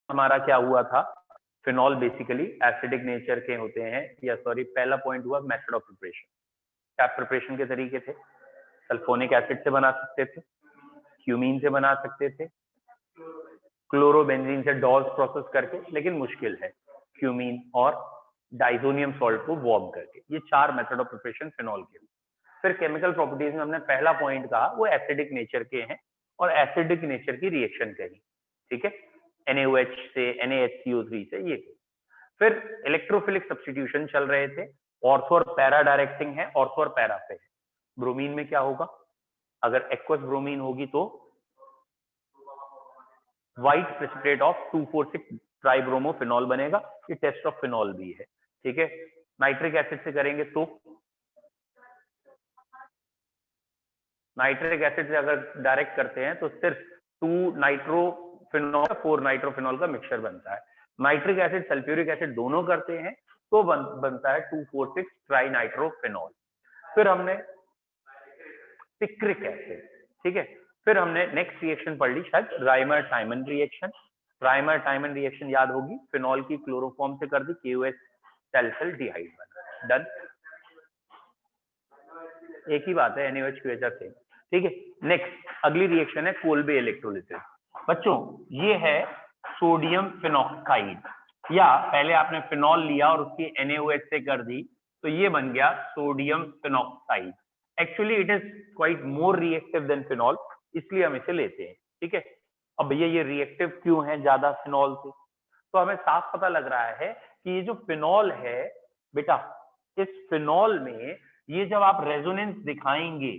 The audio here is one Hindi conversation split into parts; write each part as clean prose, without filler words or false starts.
हमारा क्या हुआ था, फिनॉल बेसिकली एसिडिक नेचर के होते हैं, या सॉरी पहला पॉइंट हुआ मेथड ऑफ प्रिपरेशन। क्या प्रिपरेशन के तरीके थे, सल्फोनिक एसिड से बना सकते थे, क्यूमीन से बना सकते थे, क्लोरोबेंजीन से डॉज प्रोसेस करके, लेकिन मुश्किल है, क्यूमीन और डाइजोनियम सॉल्ट को वार्म करके। ये 4 मेथड ऑफ प्रिपरेशन फिनॉल के। फिर केमिकल प्रॉपर्टीज में हमने पहला पॉइंट कहा वो एसिडिक नेचर के हैं और एसिडिक नेचर की रिएक्शन कही, ठीक है, NaOH से NaHCO3 से ये। फिर इलेक्ट्रोफिलिक सब्स्टिट्यूशन चल रहे थे, ऑर्थो और पैरा डायरेक्टिंग है, ऑर्थो और पैरा पे है। ब्रोमीन में क्या होगा, अगर एक्वस ब्रोमीन होगी तो व्हाइट प्रेसिपिटेट ऑफ 2,4,6 ट्राइब्रोमोफिनॉल बनेगा, ये टेस्ट ऑफ फिनॉल भी है, ठीक है। नाइट्रिक एसिड से करेंगे तो नाइट्रिक एसिड से अगर डायरेक्ट करते हैं तो सिर्फ 2 नाइट्रोफिनॉल 4 नाइट्रोफिनॉल का मिक्सचर बनता है। नाइट्रिक एसिड सल्फ्यूरिक एसिड दोनों करते हैं तो बनता है 2,4,6 ट्राई नाइट्रोफिनॉल। फिर हमने पिक्रिक एसिड, ठीक है। फिर हमने नेक्स्ट रिएक्शन पढ़ ली शायद राइमर टाइमन रिएक्शन। राइमर टाइमन रिएक्शन याद होगी, फिनॉल की क्लोरोफॉर्म से कर दी KOH सैलिसिलडिहाइड बना, डन, एक ही बात है, NaOH की वजह से, ठीक है। नेक्स्ट अगली रिएक्शन है कोल्बे इलेक्ट्रोलिसिस। बच्चों ये है सोडियम फिनॉक्साइड, या पहले आपने फिनॉल लिया और उसकी NaOH से कर दी तो ये बन गया sodium phenoxide. Actually it is quite more reactive than phenol, इसलिए हम इसे लेते हैं, ठीक है। अब भैया ये रिएक्टिव क्यों है ज्यादा फिनॉल से, तो हमें साफ पता लग रहा है कि ये जो फिनॉल है बेटा, इस फिनॉल में ये जब आप रेजोनेंस दिखाएंगे,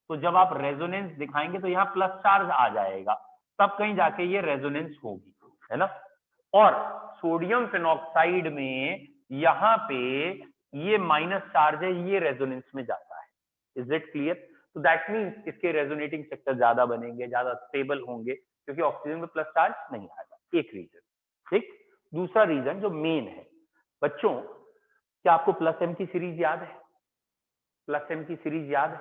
तो जब आप रेजोनेंस दिखाएंगे तो यहाँ प्लस चार्ज आ जाएगा, तब कहीं जाके ये रेजोनेंस होगी, है ना। और सोडियम फिनॉक्साइड में यहाँ पे ये माइनस चार्ज है, ये रेजोनेंस में जाता है। Is it clear? तो दैट मीन्स इसके रेजोनेटिंग सेक्टर ज्यादा बनेंगे, ज्यादा स्टेबल होंगे, क्योंकि ऑक्सीजन में प्लस चार्ज नहीं आएगा। एक रीजन, ठीक। दूसरा रीजन जो मेन है बच्चों, क्या आपको प्लस एम की सीरीज याद है? प्लस एम की सीरीज याद है?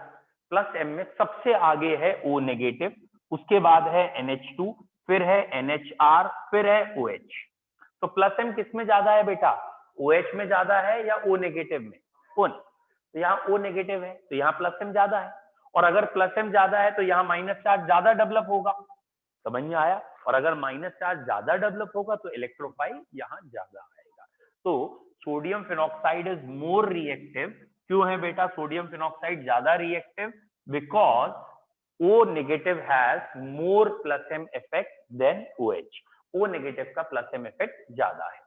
प्लस एम में सबसे आगे है O नेगेटिव, उसके बाद है NH2, फिर है NHR, फिर है OH। तो प्लस एम किस में ज्यादा है बेटा, OH में ज्यादा है या O नेगेटिव में? O, तो यहाँ O नेगेटिव है तो यहाँ प्लस एम ज्यादा है, और अगर प्लस एम ज्यादा है तो यहाँ माइनस चार्ज ज्यादा डेवलप होगा, समझ में आया। और अगर माइनस चार्ज ज्यादा डेवलप होगा तो इलेक्ट्रोफाइल यहाँ ज्यादा आएगा। तो sodium phenoxide is more reactive. क्यों है बेटा सोडियम फिनॉक्साइड ज्यादा reactive? Because O negative has more plus M effect than OH। O negative का प्लस एम इफेक्ट ज्यादा है।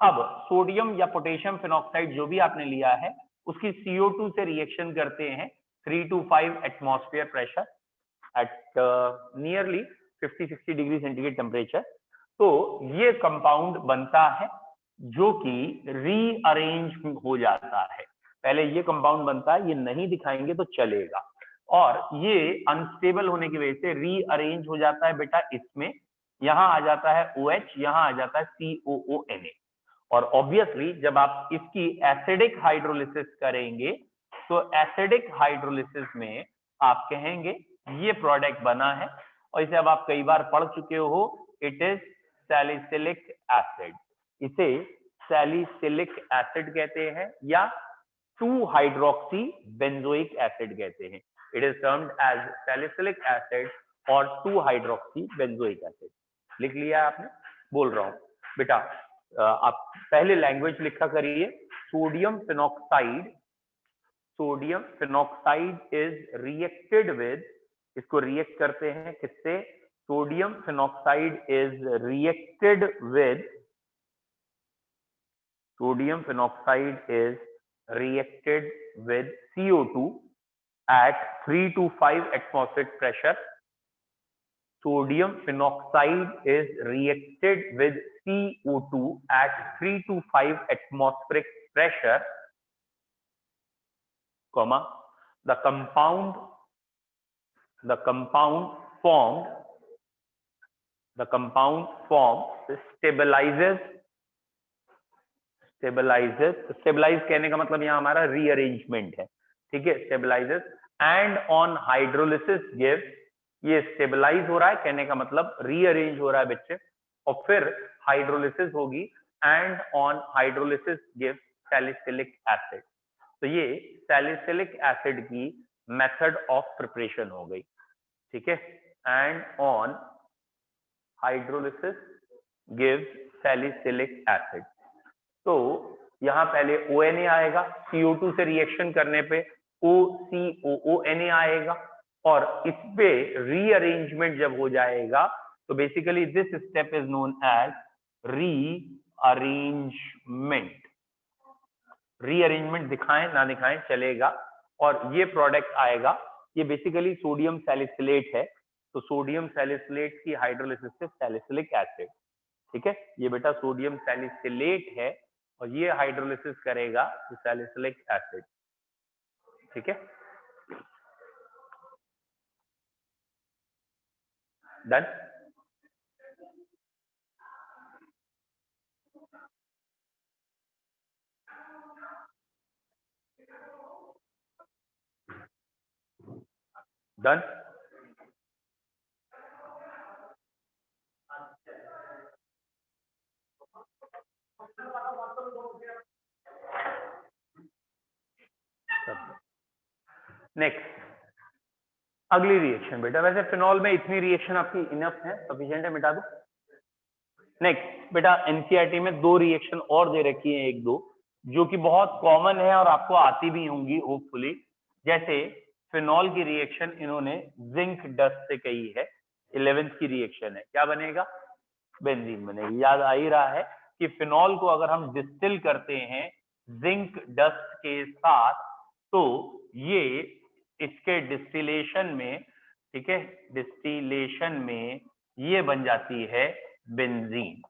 अब सोडियम या पोटेशियम फिनॉक्साइड जो भी आपने लिया है उसकी CO2 से रिएक्शन करते हैं 3 to 5 atmosphere pressure at nearly 50-60 degree centigrade temperature. तो ये कंपाउंड बनता है जो कि रीअरेंज हो जाता है। पहले ये कंपाउंड बनता है, ये नहीं दिखाएंगे तो चलेगा, और ये अनस्टेबल होने की वजह से रीअरेंज हो जाता है बेटा इसमें, यहां आ जाता है OH, यहां आ जाता है COONA। और ऑब्वियसली जब आप इसकी एसिडिक हाइड्रोलिसिस करेंगे तो एसिडिक हाइड्रोलिसिस में आप कहेंगे ये प्रोडक्ट बना है, और इसे अब आप कई बार पढ़ चुके हो, इट इज सैलिसिलिक एसिड। इसे सैलिसिलिक एसिड कहते हैं या 2 हाइड्रोक्सी बेंजोइक एसिड कहते हैं। It is termed as salicylic acid और 2 हाइड्रोक्सी बेंजोइक एसिड। लिख लिया आपने? बोल रहा हूं बेटा, आप पहले लैंग्वेज लिखा करिए। Sodium phenoxide, sodium phenoxide is reacted with, इसको रिएक्ट करते हैं किससे? Sodium phenoxide is reacted with, sodium phenoxide is reacted with CO2 at 3 to 5 atmospheric pressure. Sodium phenoxide is reacted with CO2 at 3 to 5 atmospheric pressure, comma, the compound formed stabilizes, stabilize कहने का मतलब यहाँ हमारा रीअरेंजमेंट है, ठीक है, stabilizes and on hydrolysis gives, ये स्टेबलाइज हो रहा है कहने का मतलब रीअरेंज हो रहा है बच्चे, और फिर हाइड्रोलिसिस होगी and on hydrolysis give salicylic acid. तो ये सैलिसिलिक एसिड की मेथड ऑफ प्रिपरेशन हो गई, ठीक है। And on hydrolysis gives salicylic acid. तो यहाँ पहले ONA आएगा, CO2 से रिएक्शन करने पे OCOONA आएगा, और इस पे रीअरेंजमेंट जब हो जाएगा तो basically this step is known as rearrangement. Rearrangement दिखाएं ना दिखाएं चलेगा, और ये प्रोडक्ट आएगा, ये बेसिकली सोडियम सैलिसिलेट है। तो सोडियम सैलिसिलेट की हाइड्रोलिसिस से सैलिसिलिक एसिड, ठीक है। ये बेटा सोडियम सैलिसिलेट है और ये हाइड्रोलिसिस करेगा तो सैलिसिलिक एसिड, ठीक है। डन। डन। नेक्स्ट अगली रिएक्शन बेटा, वैसे फिनॉल में इतनी रिएक्शन आपकी इनफ है, सफिशिएंट है, मिटा दो। नेक्स्ट बेटा एनसीईआरटी में दो रिएक्शन और दे रखी है, एक दो जो कि बहुत कॉमन है और आपको आती भी होंगी होपफुली। जैसे फिनॉल की रिएक्शन इन्होंने जिंक डस्ट से कही है, 11th की रिएक्शन है, क्या बनेगा? बेंजीन बनेगी। याद आ ही रहा है कि फिनॉल को अगर हम डिस्टिल करते हैं जिंक डस्ट के साथ तो ये इसके डिस्टिलेशन में, ठीक है, डिस्टिलेशन में ये बन जाती है बेंजीन।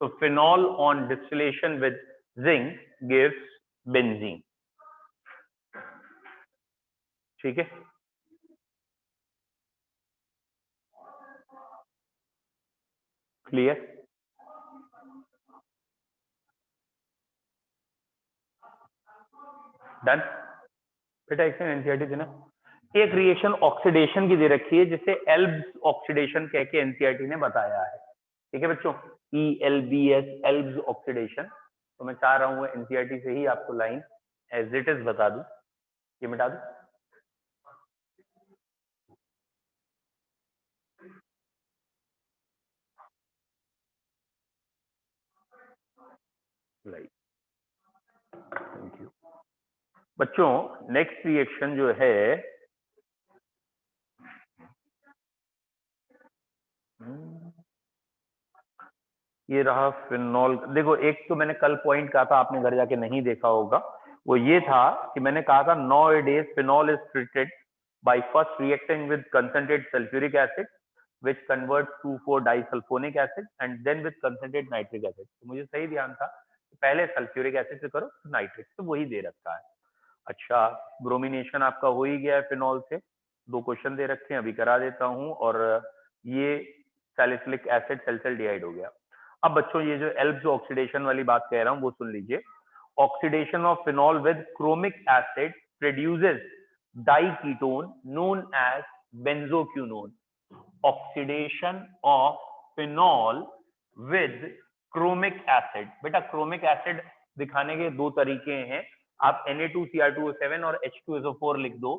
तो phenol on distillation with zinc gives benzene, ठीक है। क्लियर? डन। बेटा एक एनसीईआरटी देना। एक रिएक्शन ऑक्सीडेशन की दे रखी है जिसे एल्ब्स ऑक्सीडेशन कह के एनसीईआरटी ने बताया है, ठीक है बच्चों, ELBS एल्ब्स ऑक्सीडेशन। तो मैं चाह रहा हूँ एनसीईआरटी से ही आपको लाइन एज इट इज बता दूं, ये मिटा दूं। राइट, थैंक यू बच्चों। नेक्स्ट रिएक्शन जो है ये रहा फिनॉल। देखो एक तो मैंने कल पॉइंट कहा था, आपने घर जाके नहीं देखा होगा, वो ये था कि मैंने कहा था nowadays phenol is treated by first reacting with concentrated sulphuric acid which converts to 4-disulfonic acid and then with concentrated nitric acid। तो मुझे सही ध्यान था कि पहले सल्फ्यूरिक एसिड से करो फिर नाइट्रिक, तो वही दे रखा है। अच्छा, ब्रोमिनेशन आपका हो ही गया है फिनॉल से, दो क्वेश्चन दे रखे हैं, अभी करा देता हूं। और ये सैलिसिलिक एसिड सैलिसल्डिहाइड हो गया। अब बच्चों ये जो एल्ब्स ऑक्सीडेशन वाली बात कह रहा हूं वो सुन लीजिए। Oxidation of phenol with chromic acid produces diketone known as benzoquinone. Oxidation of phenol with chromic acid. बेटा क्रोमिक एसिड दिखाने के दो तरीके हैं, आप Na2Cr2O7 और H2SO4 लिख दो,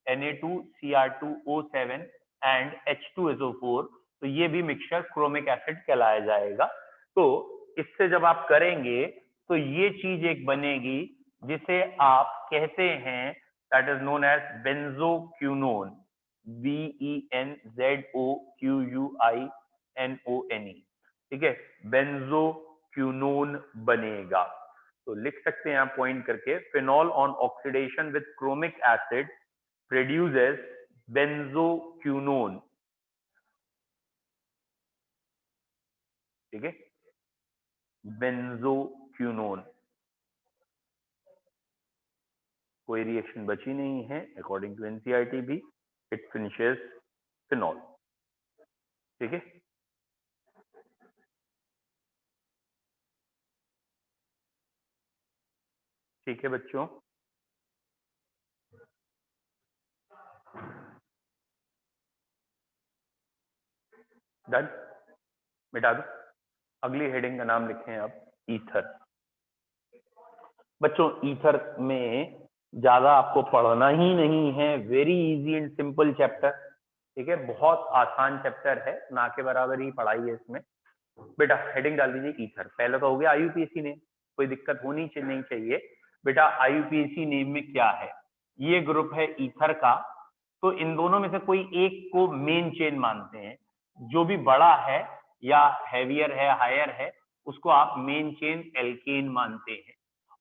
Na2Cr2O7 एंड H2SO4, तो ये भी मिक्सचर क्रोमिक एसिड कहलाया जाएगा। तो इससे जब आप करेंगे तो ये चीज एक बनेगी जिसे आप कहते हैं that is known as benzoquinone, BENZOQUINONE, ठीक है, बेंजोक्विनोन बनेगा। तो लिख सकते हैं आप पॉइंट करके, phenol on oxidation with chromic acid produces benzoquinone, ठीक है, बेंजोक्विनोन। कोई रिएक्शन बची नहीं है अकॉर्डिंग टू एनसीईआरटी भी, इट फिनिशेस फिनॉल, ठीक है। ठीक है बच्चों, डन, मिटा दो। अगली हेडिंग का नाम लिखें आप ईथर। बच्चों ईथर में ज्यादा आपको पढ़ना ही नहीं है, very easy and simple chapter, ठीक है, बहुत आसान चैप्टर है, ना के बराबर ही पढ़ाई है इसमें। बेटा हेडिंग डाल दीजिए ईथर। पहले तो हो गया आईयूपीएसी नेम, कोई दिक्कत होनी नहीं चाहिए। बेटा आईयूपीएसी नेम में क्या है, ये ग्रुप है ईथर का, तो इन दोनों में से कोई एक को मेन चेन मानते हैं, जो भी बड़ा है या हैवियर है हायर है उसको आप मेन चेन एल्केन मानते हैं,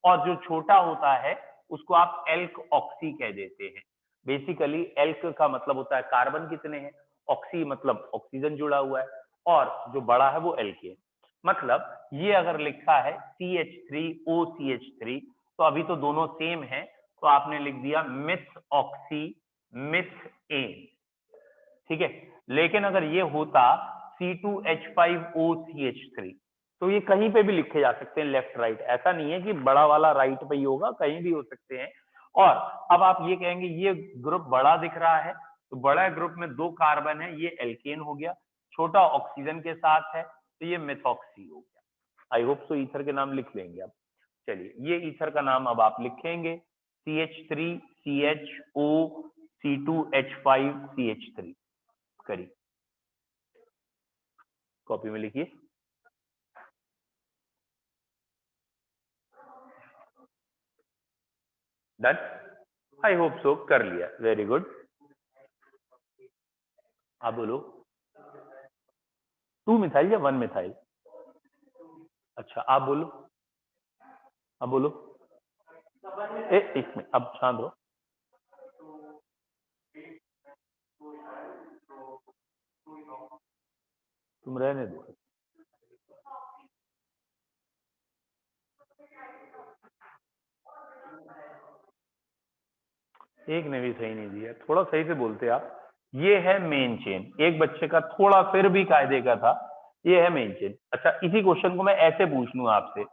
और जो छोटा होता है उसको आप एल्क ऑक्सी कह देते हैं। बेसिकली एल्क का मतलब होता है कार्बन कितने हैं, ऑक्सी मतलब ऑक्सीजन जुड़ा हुआ है, और जो बड़ा है वो एल्केन। मतलब ये अगर लिखा है CH3OCH3 तो अभी तो दोनों सेम है, तो आपने लिख दिया मिथ ऑक्सी मिथ एन, ठीक है। लेकिन अगर ये होता C2H5OCH3 तो ये कहीं पे भी लिखे जा सकते हैं, लेफ्ट राइट, ऐसा नहीं है कि बड़ा वाला राइट पे ही होगा, कहीं भी हो सकते हैं। और अब आप ये कहेंगे ये ग्रुप बड़ा दिख रहा है, तो बड़ा ग्रुप में 2 कार्बन है, ये एल्केन हो गया, छोटा ऑक्सीजन के साथ है तो ये मेथॉक्सी हो गया। आई होप सो ईथर के नाम लिख लेंगे आप। चलिए ये ईथर का नाम अब आप लिखेंगे CH3CHO C2H5CH3 करिए, कॉपी में लिखिए। डन, आई होप सो कर लिया, वेरी गुड। आप बोलो 2 मिथाइल या 1 मिथाइल? अच्छा आप बोलो, अब बोलो। एक मिनट, अब शांत रहो। तुम रहने दो। एक ने भी सही नहीं दिया, थोड़ा सही से बोलते आप। ये है मेन चेन, एक बच्चे का थोड़ा फिर भी कायदे का था, ये है मेन चेन। अच्छा इसी क्वेश्चन को मैं ऐसे पूछ लूं आपसे,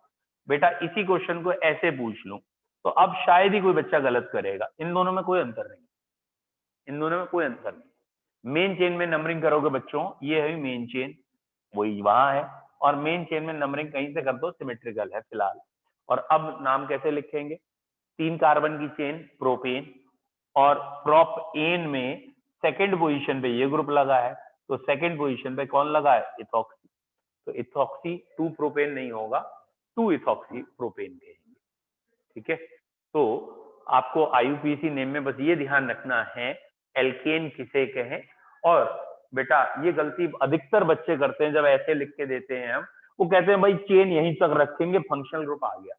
बेटा इसी क्वेश्चन को ऐसे पूछ लूं, तो अब शायद ही कोई बच्चा गलत करेगा। इन दोनों में कोई अंतर नहीं, इन दोनों में कोई अंतर नहीं। मेन चेन में नंबरिंग करोगे बच्चों, ये है मेन चेन, वही वहां है, और मेन चेन में नंबरिंग कहीं से कर दो, सिमेट्रिकल है फिलहाल। और अब नाम कैसे लिखेंगे, 3 कार्बन की चेन प्रोपेन, और प्रोपेन में सेकंड पोजीशन पे ये ग्रुप लगा है, तो सेकंड पोजीशन पे कौन लगा है, इथॉक्सी, तो इथॉक्सी 2 प्रोपेन नहीं होगा, 2 इथॉक्सी प्रोपेन कहेंगे, ठीक है। तो आपको आईयूपीएसी नेम में बस ये ध्यान रखना है एल्केन किसे कहें। और बेटा ये गलती अधिकतर बच्चे करते हैं, जब ऐसे लिख के देते हैं हम, वो कहते हैं भाई चेन यहीं तक रखेंगे, फंक्शनल ग्रुप आ गया।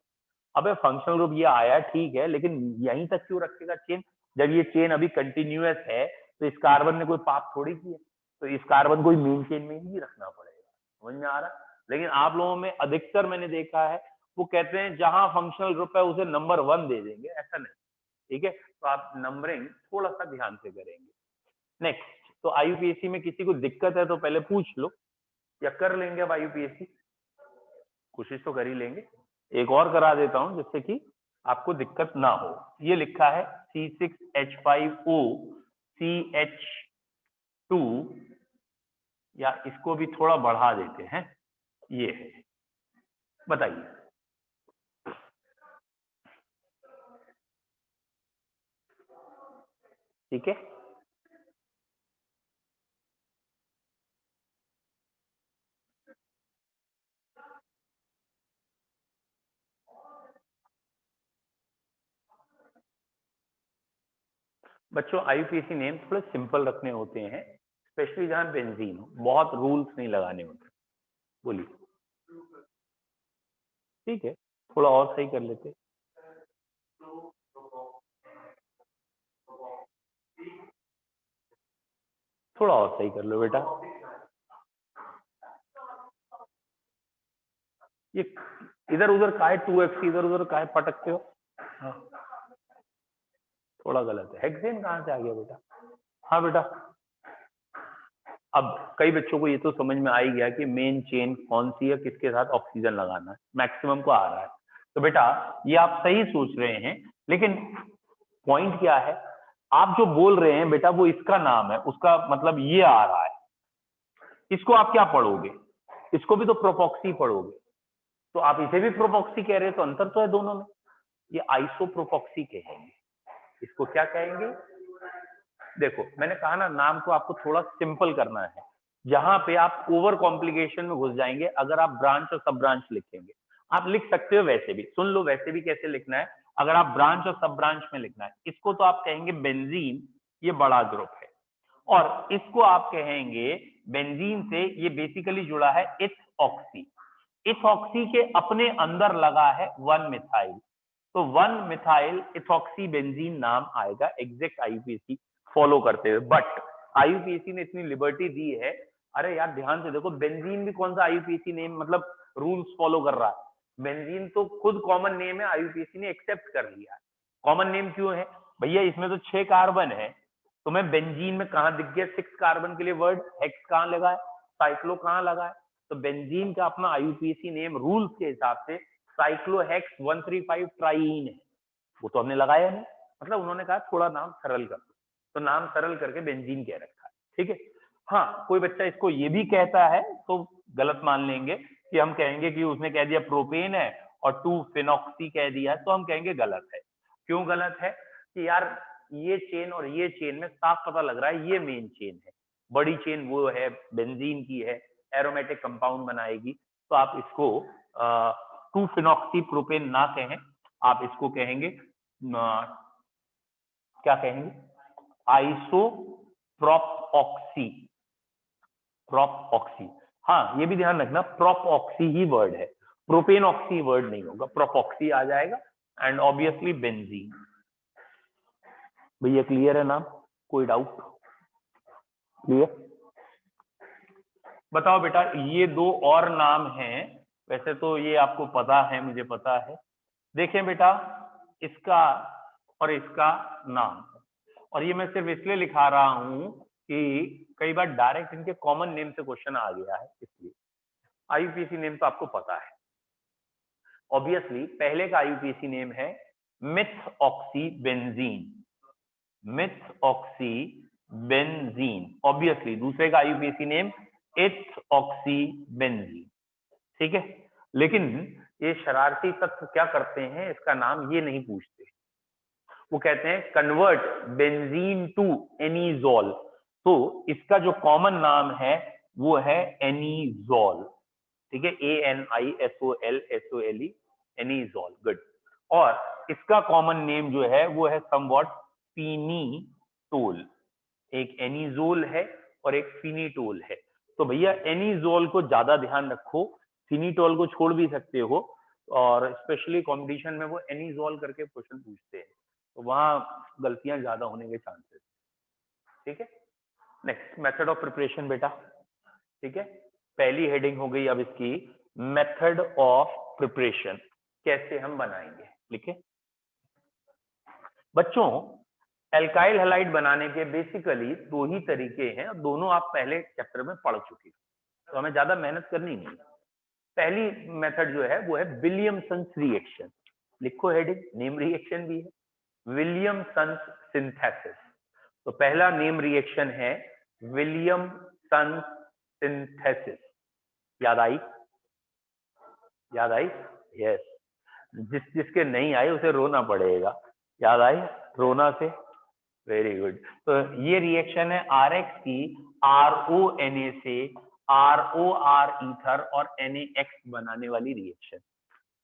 अबे फंक्शनल ग्रुप ये आया ठीक है, लेकिन यहीं तक क्यों रखेगा चेन, जब ये चेन अभी कंटिन्यूअस है, तो इस कार्बन ने कोई पाप थोड़ी किया, तो इस कार्बन को मेन चेन में ही रखना पड़ेगा, समझ में आ रहा। लेकिन आप लोगों में अधिकतर मैंने देखा है वो कहते हैं जहां फंक्शनल ग्रुप है उसे नंबर 1 दे देंगे, ऐसा नहीं, ठीक है। तो आप नंबरिंग थोड़ा सा ध्यान से करेंगे। नेक्स्ट, तो आईयूपीएससी में किसी को दिक्कत है तो पहले पूछ लो, या कर लेंगे अब आईयूपीएससी, कोशिश तो कर ही लेंगे। एक और करा देता हूं जिससे कि आपको दिक्कत ना हो। ये लिखा है C6H5O CH2, या इसको भी थोड़ा बढ़ा देते हैं, ये है, बताइए। ठीक है, बच्चों आईयूपीएसी नेम थोड़े सिंपल रखने होते हैं, स्पेशली जहां बेंजीन हो, बहुत रूल्स नहीं लगाने होते। बोलिए, ठीक है, थोड़ा और सही कर लेते। थोड़ा और सही कर लो बेटा, ये इधर उधर काहे 2x इधर उधर काहे पटकते हो। हाँ, थोड़ा गलत है, हेक्सेन कहाँ से आ गया बेटा। हाँ बेटा, अब कई बच्चों को ये तो समझ में आ ही गया कि मेन चेन कौन सी है, किसके साथ ऑक्सीजन लगाना है, मैक्सिमम को आ रहा है। तो बेटा ये आप सही सोच रहे हैं, लेकिन पॉइंट क्या है, आप जो बोल रहे हैं बेटा वो इसका नाम है, उसका मतलब ये आ रहा है, इसको आप क्या पढ़ोगे, इसको भी तो प्रोपॉक्सी पढ़ोगे, तो आप इसे भी प्रोपॉक्सी कह रहे हो, तो अंतर तो है दोनों में। ये आइसोप्रोपॉक्सी कहेंगे, इसको क्या कहेंगे? देखो मैंने कहा ना, नाम को आपको थोड़ा सिंपल करना है, जहां पे आप ओवर कॉम्प्लिकेशन में घुस जाएंगे अगर आप ब्रांच और सब ब्रांच लिखेंगे। आप लिख सकते हो वैसे भी, सुन लो वैसे भी कैसे लिखना है। अगर आप ब्रांच और सब ब्रांच में लिखना है, इसको तो आप कहेंगे बेंजीन, ये बड़ा ग्रुप है, और इसको आप कहेंगे बेंजीन से ये बेसिकली जुड़ा है इथऑक्सी। इथऑक्सी के अपने अंदर लगा है 1 मिथाइल, तो 1 मिथाइल इथॉक्सी बेंजीन नाम आएगा एग्जैक्ट आईयूपीएसी फॉलो करते हुए। बट आईयूपीएसी ने इतनी लिबर्टी दी है, अरे यार ध्यान से देखो, बेंजीन भी कौन सा आईयूपीएसी नेम मतलब रूल्स फॉलो कर रहा है? बेंजीन तो खुद कॉमन नेम है, आईयूपीएसी ने एक्सेप्ट कर लिया है। कॉमन नेम क्यों है भैया? इसमें तो 6 कार्बन है, तो मैं बेंजीन में कहा दिख गया 6 कार्बन के लिए वर्ड? हेक्स कहां लगा है, साइक्लो कहां लगा है? तो बेंजीन का अपना आईयूपीएसी नेम रूल्स के हिसाब से साइक्लोहेक्स 135 ट्राईन है, वो तो हमने लगाया नहीं, मतलब उन्होंने कहा थोड़ा नाम सरल कर दो, तो नाम सरल करके बेंजीन कह रखा है। ठीक है, हाँ कोई बच्चा इसको ये भी कहता है तो गलत मान लेंगे, कि हम कहेंगे कि उसने कह दिया प्रोपेन है और 2 फिनॉक्सी कह दिया, तो हम कहेंगे गलत है। क्यों गलत है? कि यार ये चेन और ये चेन में साफ पता लग रहा है ये मेन चेन है, बड़ी चेन वो है बेंजीन की है, एरोमेटिक कंपाउंड बनाएगी, तो आप इसको 2 फिनॉक्सी प्रोपेन ना कहें, आप इसको कहेंगे क्या कहेंगे? आइसो प्रोपऑक्सी। प्रोपऑक्सी, हाँ ये भी ध्यान रखना, प्रोपऑक्सी ही वर्ड है, प्रोपेन ऑक्सी वर्ड नहीं होगा, प्रोपऑक्सी आ जाएगा। And obviously benzene. भैया क्लियर है नाम? कोई डाउट? क्लियर? बताओ बेटा, ये 2 और नाम हैं, वैसे तो ये आपको पता है, मुझे पता है। देखें बेटा, इसका और इसका नाम, और ये मैं सिर्फ इसलिए लिखा रहा हूं कि कई बार डायरेक्ट इनके कॉमन नेम से क्वेश्चन आ गया है, इसलिए आईयूपीएसी नेम तो आपको पता है ऑब्वियसली। पहले का आईयूपीएसी नेम है मिथऑक्सी बेंजीन, मिथऑक्सी बेंजीन ऑब्वियसली। दूसरे का आईयूपीएसी नेम इथऑक्सी बेंजीन, ठीक है। लेकिन ये शरारती तत्व क्या करते हैं, इसका नाम ये नहीं पूछते, वो कहते हैं कन्वर्ट बेंजीन टू एनीजोल, तो इसका जो कॉमन नाम है वो है एनीजोल, ठीक है, ANISOL एनीजोल, गुड। और इसका कॉमन नेम जो है वो है समवॉट फिनीटोल, एक एनीजोल है और एक फिनीटोल है। तो भैया एनीजोल को ज्यादा ध्यान रखो, फिनीटोल को छोड़ भी सकते हो, और स्पेशली कंपटीशन में वो एनीजोल करके क्वेश्चन पूछते हैं, तो वहां गलतियां ज्यादा होने के चांसेस, ठीक है। नेक्स्ट मेथड ऑफ प्रिपरेशन बेटा, ठीक है, पहली हेडिंग हो गई अब इसकी मेथड ऑफ प्रिपरेशन, कैसे हम बनाएंगे, लिखे बच्चों। एल्काइल हैलाइड बनाने के बेसिकली 2 ही तरीके हैं, और दोनों आप पहले चैप्टर में पढ़ चुके हैं, तो हमें ज्यादा मेहनत करनी नहीं। पहली मेथड जो है वो है विलियमसन्स रिएक्शन, लिखो हेडिंग, नेम रिएक्शन भी है, विलियमसन्स सिंथेसिस। तो पहला नेम रिएक्शन है विलियमसन्स सिंथेसिस, याद आई? याद आई? यस, जिसके नहीं आई उसे रोना पड़ेगा, याद आई? रोना से, वेरी गुड। तो ये रिएक्शन है RX की RONA से ROR ईथर और NaX बनाने वाली रिएक्शन,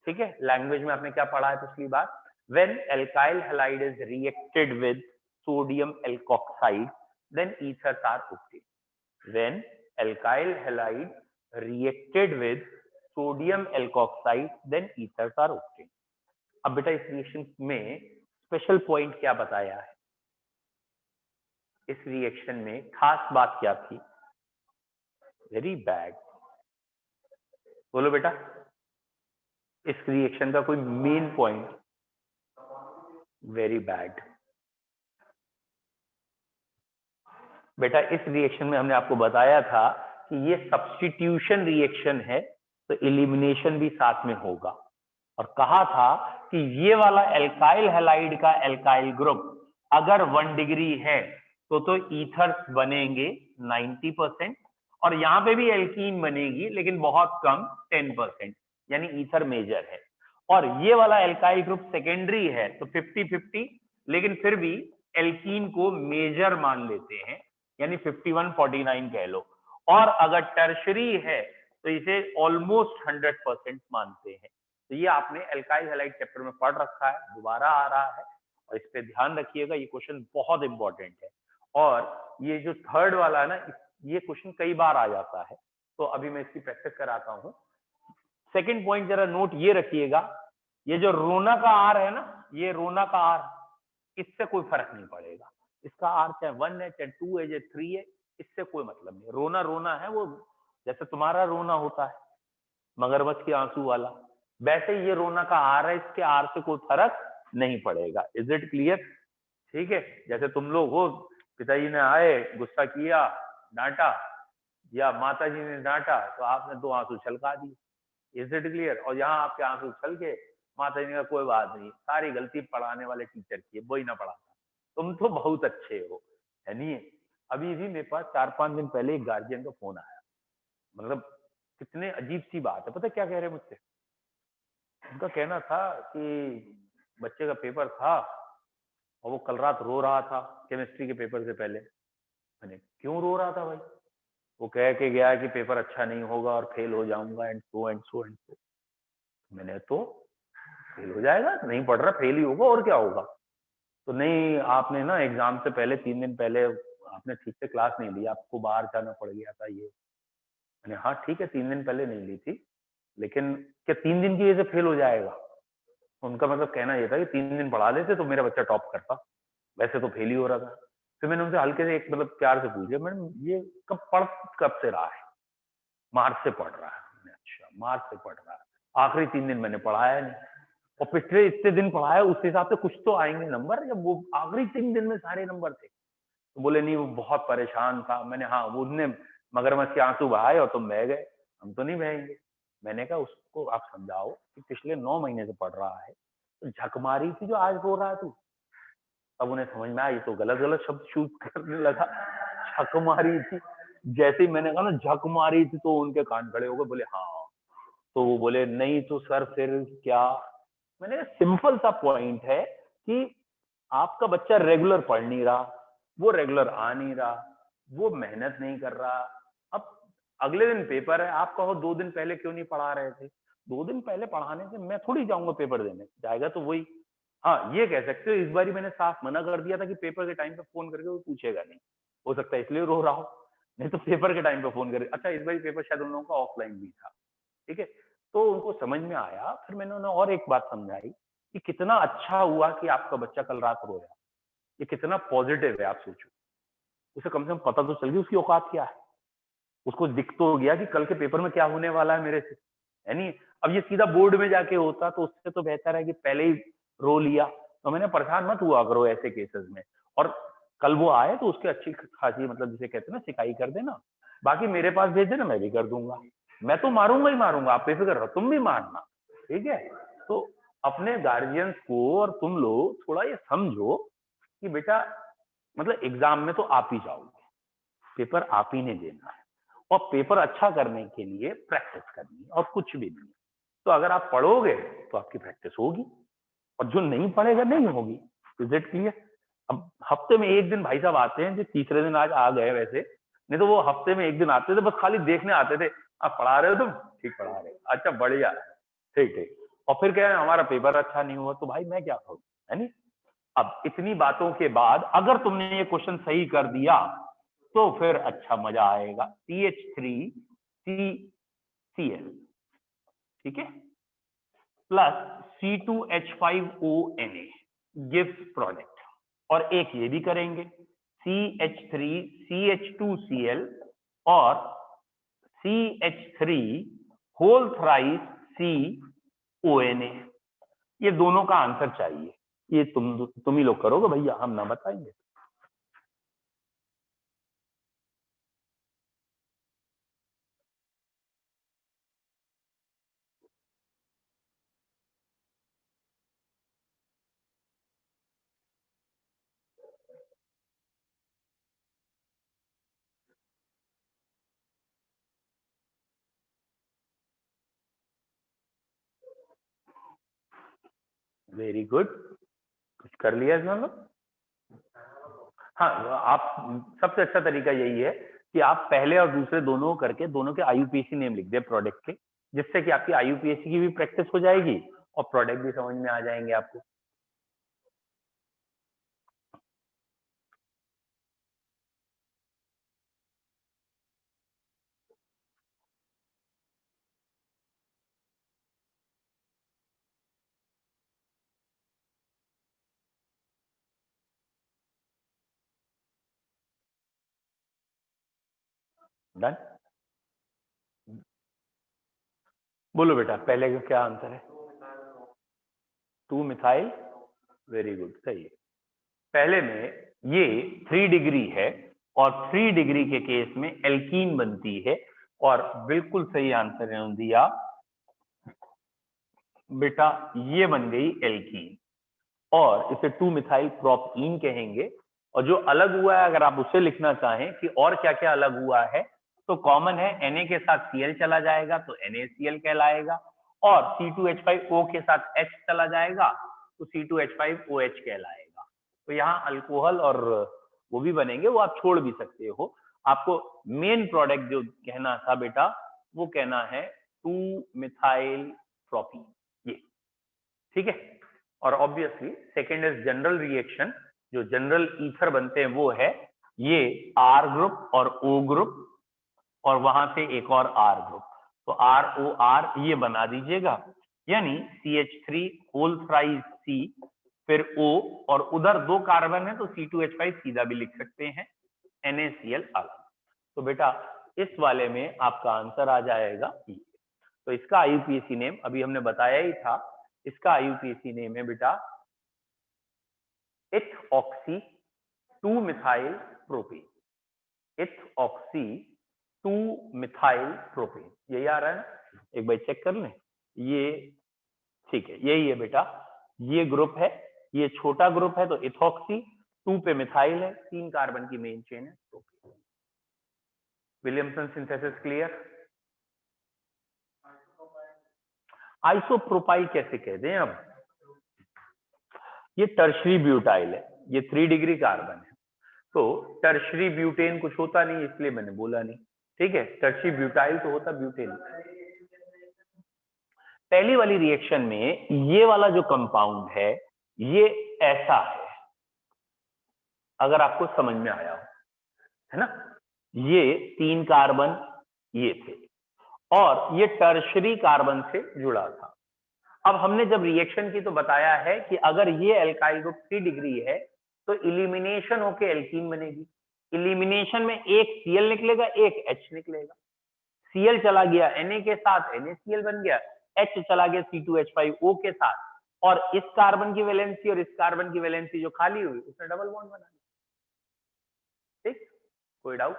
ठीक है। लैंग्वेज में आपने क्या पढ़ा है पिछली बार? When alkyl halide is reacted with sodium alkoxide then ethers are obtained. When alkyl halide reacted with sodium alkoxide then ethers are obtained. अब बेटा इस रिएक्शन में स्पेशल पॉइंट क्या बताया है? इस रिएक्शन में खास बात क्या थी? वेरी बैड, बोलो बेटा, इस रिएक्शन का कोई मेन पॉइंट? वेरी बैड बेटा, इस रिएक्शन में हमने आपको बताया था कि ये सब्स्टिट्यूशन रिएक्शन है, तो एलिमिनेशन भी साथ में होगा, और कहा था कि ये वाला एल्काइल हैलाइड का एल्काइल ग्रुप अगर 1 डिग्री है तो ईथर्स बनेंगे 90%, और यहाँ पे भी एल्कीन बनेगी लेकिन बहुत कम, 10%, यानी ईथर मेजर है। और ये वाला एल्काइल ग्रुप सेकेंडरी है तो 50-50, लेकिन फिर भी एल्कीन को मेजर मान लेते हैं, यानी 51-49 कह लो। और अगर टर्शरी है तो इसे ऑलमोस्ट 100% मानते हैं। तो ये आपने एल्काइल हैलाइड चैप्टर में पढ़ रखा है, दोबारा आ रहा है, और इस पे ध्यान रखिएगा, ये क्वेश्चन बहुत इंपॉर्टेंट है। और ये जो थर्ड वाला है ना, ये क्वेश्चन कई बार आ जाता है, तो अभी मैं इसकी प्रैक्टिस कराता हूं। सेकंड पॉइंट जरा नोट ये रखिएगा, ये जो रोना का आर है ना, ये रोना का आर, इससे कोई फर्क नहीं पड़ेगा। इसका आर चाहे 1 है, चाहे 2 है, चाहे 3 है, इससे कोई मतलब नहीं। रोना रोना है, वो जैसे तुम्हारा रोना होता है मगरमच्छ के आंसू वाला, वैसे ये रोना का आर है, इसके आर से कोई फर्क नहीं पड़ेगा। Is it clear? ठीक है। जैसे तुम लोग हो, पिताजी ने आए, गुस्सा किया, डांटा, या माता जी ने डांटा, तो आपने 2 आंसू छलका दिए। Is it clear? और यहाँ आपके आंसू छल के, माता जी ने कहा कोई बात नहीं, सारी गलती पढ़ाने वाले टीचर की है, वही ना पढ़ाता, तुम तो बहुत अच्छे हो, है नहीं? अभी भी मेरे पास 4-5 दिन पहले एक गार्जियन का फोन आया, मतलब कितने अजीब सी बात है, पता क्या कह रहे मुझसे? उनका कहना था कि बच्चे का पेपर था और वो कल रात रो रहा था केमिस्ट्री के पेपर से पहले। मैंने क्यों रो रहा था भाई? वो कह के गया कि पेपर अच्छा नहीं होगा और फेल हो जाऊंगा, and so and so and so. मैंने तो, फेल हो जाएगा, नहीं पढ़ रहा, फेल ही होगा, और क्या होगा? तो नहीं, आपने ना एग्जाम से पहले 3 दिन पहले आपने ठीक से क्लास नहीं ली, आपको बाहर जाना पड़ गया था ये। मैंने हाँ ठीक है, 3 दिन पहले नहीं ली थी, लेकिन क्या 3 दिन की वजह से फेल हो जाएगा? उनका मतलब कहना ये था कि 3 दिन पढ़ा देते तो मेरा बच्चा टॉप करता, वैसे तो फेल ही हो रहा था। फिर मैंने उनसे हल्के से एक मतलब प्यार से पूछा, मैडम ये कब से रहा है? मार्च से पढ़ रहा है। मैंने अच्छा, मार्च से पढ़ रहा है, आखिरी 3 दिन मैंने पढ़ाया नहीं, और पिछले इतने दिन पढ़ाया, उस हिसाब से कुछ तो आएंगे नंबर, जब वो आखिरी 3 दिन में सारे नंबर थे। तो बोले नहीं, वो बहुत परेशान था। मैंने हाँ, वो उनने मगरमच्छ के आंसू बहाए और तुम बह गए, हम तो नहीं बहेंगे। मैंने कहा उसको आप समझाओ कि पिछले 9 महीने से पढ़ रहा है, तो झक मारी थी जो आज रो रहा है तू। तब उन्हें समझ में आया, ये तो गलत गलत शब्द चूज करने लगा, झक मारी थी। जैसे ही मैंने कहा ना झक मारी थी, तो उनके कान खड़े हो गए, बोले हाँ। तो वो बोले नहीं तो सर फिर क्या? मैंने कहा सिंपल सा पॉइंट है कि आपका बच्चा रेगुलर पढ़ नहीं रहा, वो रेगुलर आ नहीं रहा, वो मेहनत नहीं कर रहा। अब अगले दिन पेपर है, आप कहो 2 दिन पहले क्यों नहीं पढ़ा रहे थे? 2 दिन पहले पढ़ाने से मैं थोड़ी जाऊंगा पेपर देने, जाएगा तो वही। हाँ ये कह सकते हो, इस बारी मैंने साफ मना कर दिया था कि पेपर के टाइम पे फोन करके वो पूछेगा नहीं, हो सकता है इसलिए रो रहा हो, नहीं तो पेपर के टाइम पे फोन करे। अच्छा, इस बार पेपर शायद उन लोगों का ऑफलाइन भी था, ठीक है। तो उनको समझ में आया, फिर मैंने उन्हें और एक बात समझाई कि कितना अच्छा हुआ कि आपका बच्चा कल रात रोया, ये कितना पॉजिटिव है, आप सोचो। उसे कम से कम पता तो चल गई उसकी औकात क्या है, उसको दिख तो गया कि कल के पेपर में क्या होने वाला है मेरे से, है नहीं? अब ये सीधा बोर्ड में जाके होता तो उससे तो बेहतर है कि पहले ही रो लिया। तो मैंने, परेशान मत हुआ करो ऐसे केसेस में, और कल वो आए तो उसके अच्छी खासी, मतलब जिसे कहते हैं ना, सिकाई कर देना, बाकी मेरे पास भेज देना, मैं भी कर दूंगा। मैं तो मारूंगा ही मारूंगा, आप बेफिक्र रहो, तुम भी मारना, ठीक है? तो अपने गार्जियंस को और तुम लोग थोड़ा ये समझो कि बेटा, मतलब एग्जाम में तो आप ही जाओगे, पेपर आप ही ने देना है, और पेपर अच्छा करने के लिए प्रैक्टिस करनी है, और कुछ भी नहीं। तो अगर आप पढ़ोगे तो आपकी प्रैक्टिस होगी, और जो नहीं पढ़ेगा नहीं होगी। Is it clear? अब हफ्ते में एक दिन भाई साहब आते हैं, जो तीसरे दिन आज आ गए वैसे, नहीं तो वो हफ्ते में एक दिन आते थे, बस खाली देखने आते थे, आप पढ़ा रहे हो तुम, ठीक पढ़ा रहे हो, अच्छा बढ़िया, ठीक ठीक, और फिर क्या है, हमारा पेपर अच्छा नहीं हुआ, तो भाई मैं क्या करूं, है नहीं? अब इतनी बातों के बाद अगर तुमने ये क्वेश्चन सही कर दिया तो फिर अच्छा मजा आएगा। CH3CCl, ठीक है, प्लस C2H5ONa गिव्स प्रोडक्ट, और एक ये भी करेंगे, CH3CH2Cl और CH3 होल थ्राइस CONa। ये दोनों का आंसर चाहिए, ये तुम ही लोग करोगे भैया, हम ना बताएंगे। वेरी गुड, कुछ कर लिया इसमें लोग। हाँ, आप सबसे अच्छा तरीका यही है कि आप पहले और दूसरे दोनों करके दोनों के आईयूपीएसी नेम लिख दे प्रोडक्ट के, जिससे कि आपकी आईयूपीएसी की भी प्रैक्टिस हो जाएगी और प्रोडक्ट भी समझ में आ जाएंगे आपको। डन, बोलो बेटा पहले का क्या आंसर है? 2 मिथाइल, वेरी गुड, सही है। पहले में ये 3 डिग्री है और 3 डिग्री के केस में एल्कीन बनती है, और बिल्कुल सही आंसर है दिया बेटा, ये बन गई एल्कीन और इसे 2 मिथाइल प्रोपीन कहेंगे। और जो अलग हुआ है, अगर आप उसे लिखना चाहें कि और क्या क्या अलग हुआ है, तो कॉमन है Na के साथ Cl चला जाएगा तो NaCl कहलाएगा, और C2H5O के साथ H चला जाएगा तो C2H5OH कहलाएगा। तो यहाँ अल्कोहल और वो भी बनेंगे, वो आप छोड़ भी सकते हो। आपको मेन प्रोडक्ट जो कहना था बेटा, वो कहना है 2 मिथाइल प्रोपीन, ये ठीक है। और obviously second is general reaction, जो जनरल ईथर बनते हैं वो है ये R ग्रुप और O ग्रुप, और वहां से एक और R ग्रुप, तो ROR ये बना दीजिएगा, यानी CH3 होल थ्राइस C फिर O, और उधर 2 कार्बन है तो C2H5 सीधा भी लिख सकते हैं, NaCl अलग। तो बेटा इस वाले में आपका आंसर आ जाएगा E। तो इसका आईयूपीएसी नेम अभी हमने बताया ही था, इसका आईयूपीएसी नेम है बेटा इथऑक्सी 2 मिथाइल प्रोपेन, इथऑक्सी 2 मिथाइल प्रोपेन, यही आ रहा है ना? एक बार चेक कर लें, ये ठीक है, यही है बेटा, ये ग्रुप है, ये छोटा ग्रुप है तो इथॉक्सी, 2 पे मिथाइल है, 3 कार्बन की मेन चेन है propane. Williamson synthesis clear? Isopropyl कैसे कहते हैं? अब ये टर्शरी ब्यूटाइल है, ये 3 डिग्री कार्बन है, तो टर्शरी ब्यूटेन कुछ होता नहीं, इसलिए मैंने बोला नहीं, ठीक है। टर्शरी ब्यूटाइल तो होता ब्यूटेन। पहली वाली रिएक्शन में ये वाला जो कंपाउंड है ये ऐसा है, अगर आपको समझ में आया हो, है ना? ये 3 कार्बन ये थे और ये टर्शरी कार्बन से जुड़ा था। अब हमने जब रिएक्शन की तो बताया है कि अगर ये एल्काइल ग्रुप 3 डिग्री है तो इलिमिनेशन होके एल्कीन बनेगी। इलिमिनेशन में एक Cl निकलेगा, एक H निकलेगा। Cl चला गया Na के साथ, NaCl बन गया, H चला गया C2H5O के साथ, और इस कार्बन की वैलेंसी और इस कार्बन की वैलेंसी जो खाली हुई उसने डबल बॉन्ड बना लिया। ठीक, कोई डाउट?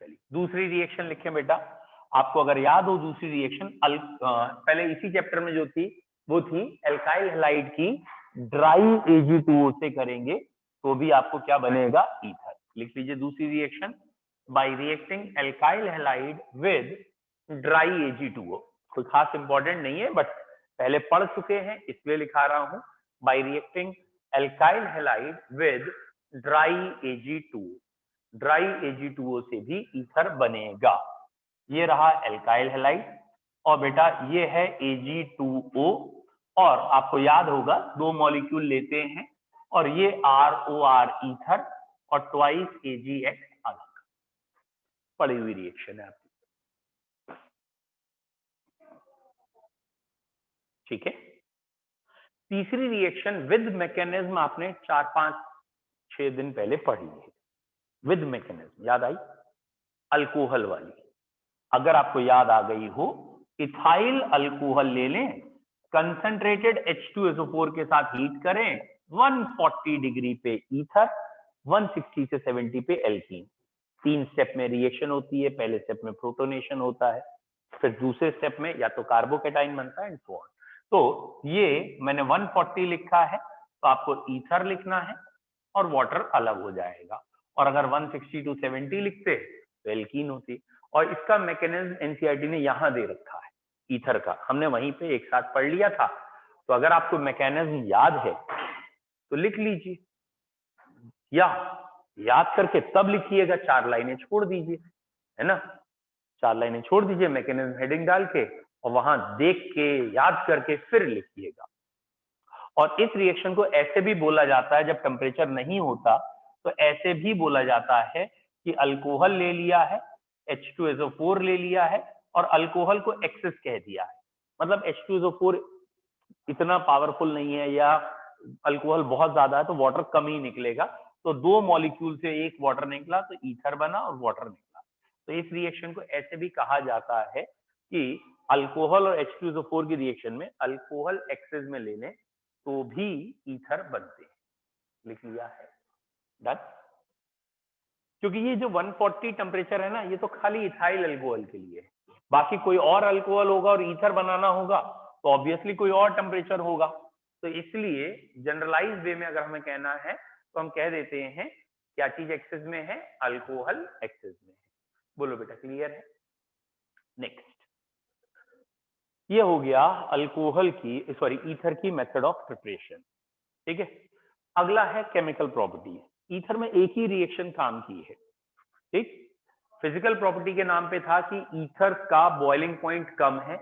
चलिए दूसरी रिएक्शन लिखें बेटा। आपको अगर याद हो दूसरी रिएक्शन पहले इसी चैप्टर में जो थी वो थी एल्काइल हैलाइड की ड्राई Ag2O से करेंगे तो भी आपको क्या बनेगा? ईथर। लिख लीजिए दूसरी reaction, bye reacting alkyl halide with dry Ag2O। कोई खास इंपॉर्टेंट नहीं है, बट पहले पढ़ चुके हैं इसलिए लिखा रहा हूं, bye reacting alkyl halide with dry Ag2O। Dry Ag2O से भी ईथर बनेगा। ये रहा एल्काइल हैलाइड और बेटा ये है Ag2O, और आपको याद होगा 2 मॉलिक्यूल लेते हैं और ये ROR ईथर और ट्वाइस AgX अलग। पड़ी हुई रिएक्शन है आपकी, ठीक है। तीसरी रिएक्शन विद मैकेनिज्म आपने 4-5-6 दिन पहले पढ़ी है, विद मैकेनिज्म याद आई? अल्कोहल वाली, अगर आपको याद आ गई हो, इथाइल अल्कोहल ले लें, कंसंट्रेटेड H2SO4 के साथ हीट करें, 140 डिग्री पे ईथर, 160 से 70 पे एल्कीन। 3 स्टेप में रिएक्शन होती है, पहले स्टेप में प्रोटोनेशन होता है, फिर दूसरे स्टेप में या तो कार्बोकेटाइन बनता है एंड सो ऑन। तो ये मैंने 140 लिखा है, तो आपको ईथर लिखना है और वाटर अलग हो जाएगा, और अगर 160 to 70 लिखते तो एल्कीन होती। और इसका मैकेनिज्म एनसीईआरटी ने यहां दे रखा है ईथर का, हमने वहीं पे एक साथ पढ़ लिया था। तो अगर आपको मैकेनिज्म याद है तो लिख लीजिए, या याद करके तब लिखिएगा, 4 लाइनें छोड़ दीजिए, है ना, 4 लाइनें छोड़ दीजिए मैकेनिज्म हेडिंग डाल के, और वहां देख के याद करके फिर लिखिएगा। और इस रिएक्शन को ऐसे भी बोला जाता है, जब टेम्परेचर नहीं होता तो ऐसे भी बोला जाता है कि अल्कोहल ले लिया है, H2SO4 ले लिया है और अल्कोहल को एक्सेस कह दिया है। मतलब H2SO4 इतना पावरफुल नहीं है या अल्कोहल बहुत ज्यादा है तो वाटर कम ही निकलेगा, तो 2 मॉलिक्यूल से एक वाटर निकला तो ईथर बना और वाटर निकला। तो इस रिएक्शन को ऐसे भी कहा जाता है कि अल्कोहल और H2SO4 की रिएक्शन में अल्कोहल एक्सेस में लेने तो भी ईथर बनते हैं। लिख लिया है, डन। क्योंकि ये जो 140 टेम्परेचर है ना, ये तो खाली इथाइल अल्कोहल के लिए है, बाकी कोई और अल्कोहल होगा और ईथर बनाना होगा तो ऑब्वियसली कोई और टेम्परेचर होगा। तो इसलिए जनरलाइज वे में अगर हमें कहना है तो हम कह देते हैं क्या चीज एक्सेस में है, अल्कोहल एक्सेस में है। बोलो बेटा, क्लियर है? नेक्स्ट, ये हो गया अल्कोहल की, सॉरी, ईथर की मेथड ऑफ प्रिपरेशन। ठीक है, अगला है केमिकल प्रॉपर्टी। ईथर में एक ही रिएक्शन काम की है, ठीक। फिजिकल प्रॉपर्टी के नाम पे था कि ईथर का बॉइलिंग पॉइंट कम है,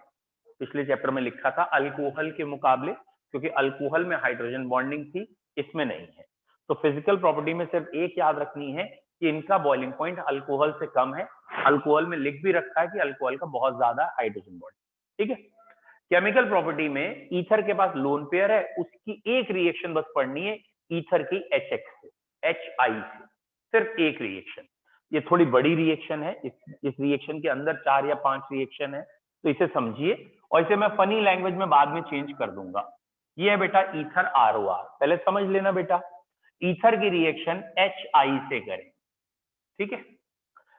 पिछले चैप्टर में लिखा था, अल्कोहल के मुकाबले, क्योंकि अल्कोहल में हाइड्रोजन बॉन्डिंग थी, इसमें नहीं है। तो फिजिकल प्रॉपर्टी में सिर्फ एक याद रखनी है कि इनका बॉइलिंग पॉइंट अल्कोहल से कम है। अल्कोहल में लिख भी रखा है कि अल्कोहल का बहुत ज्यादा हाइड्रोजन बॉन्डिंग, ठीक है। केमिकल प्रॉपर्टी में ईथर के पास लोन पेयर है, उसकी एक रिएक्शन बस पढ़नी है, ईथर की HX से, HI से, सिर्फ एक रिएक्शन। ये थोड़ी बड़ी रिएक्शन है, इस रिएक्शन के अंदर 4 या 5 रिएक्शन है, तो इसे समझिए, और इसे मैं फनी लैंग्वेज में बाद में चेंज कर दूंगा। ये है बेटा ईथर ROR, पहले समझ लेना बेटा, ईथर की रिएक्शन HI से करें, ठीक है।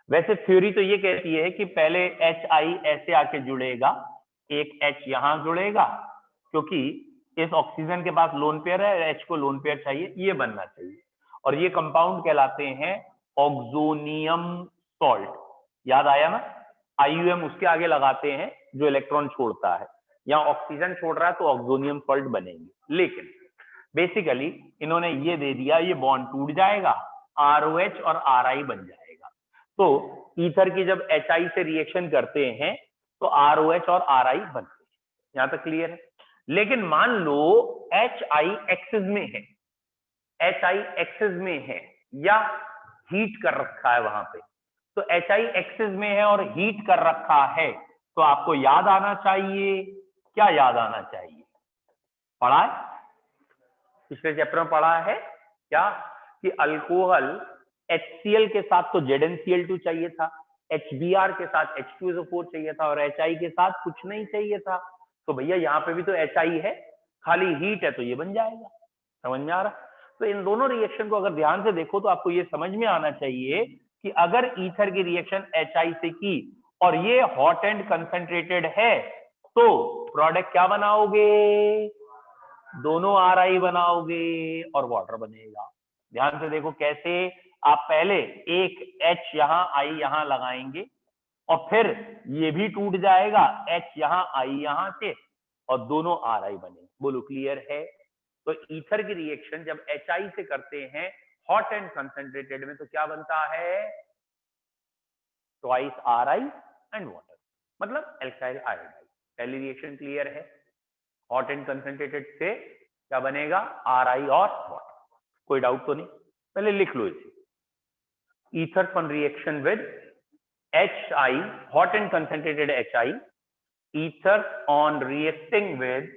वैसे थ्योरी तो ये कहती है कि पहले HI ऐसे आके जुड़ेगा, एक H यहां जुड़ेगा, क्योंकि इस ऑक्सीजन के पास लोन पेयर है, H को लोन पेयर चाहिए, ये बनना चाहिए, और ये कंपाउंड कहलाते हैं ऑक्सोनियम सॉल्ट। याद आया ना, IUM उसके आगे लगाते हैं जो इलेक्ट्रॉन छोड़ता है, यहाँ ऑक्सीजन छोड़ रहा है तो ऑक्सोनियम सॉल्ट बनेंगे। लेकिन बेसिकली इन्होंने ये दे दिया, ये बॉन्ड टूट जाएगा, ROH और RI बन जाएगा। तो ईथर की जब HI से रिएक्शन करते हैं तो ROH और RI बनते हैं। यहां तक क्लियर है? लेकिन मान लो HI एक्सेस में है, HI एक्सेस में है या हीट कर रखा है वहां पे, तो HI एक्सेस में है और हीट कर रखा है, तो आपको याद आना चाहिए, क्या याद आना चाहिए? पढ़ा है, पिछले चैप्टर में पढ़ा है क्या, कि अल्कोहल HCl के साथ तो ZnCl2 चाहिए था, HBr के साथ H2SO4 चाहिए था, और HI के साथ कुछ नहीं चाहिए था। तो भैया यहाँ पे भी तो HI है, खाली हीट है, तो ये बन जाएगा। समझ में आ रहा? तो इन दोनों रिएक्शन को अगर ध्यान से देखो तो आपको ये समझ में आना चाहिए कि अगर ईथर की रिएक्शन HI से की और ये हॉट एंड कंसंट्रेटेड है, तो प्रोडक्ट क्या बनाओगे? दोनों RI बनाओगे और वाटर बनेगा। ध्यान से देखो कैसे, आप पहले एक H यहां I यहां लगाएंगे और फिर ये भी टूट जाएगा, H यहां I यहां से, और दोनों RI बने। बोलो क्लियर है? तो ईथर की रिएक्शन जब HI से करते हैं हॉट एंड कंसंट्रेटेड में, तो क्या बनता है? ट्वाइस RI एंड वाटर, मतलब एल्काइल आयोडाइड। पहली रिएक्शन क्लियर है? हॉट एंड कंसंट्रेटेड से क्या बनेगा? RI और वाटर। कोई डाउट तो नहीं? पहले लिख लो इसे, ether on reaction with HI, hot and concentrated HI, ether on reacting with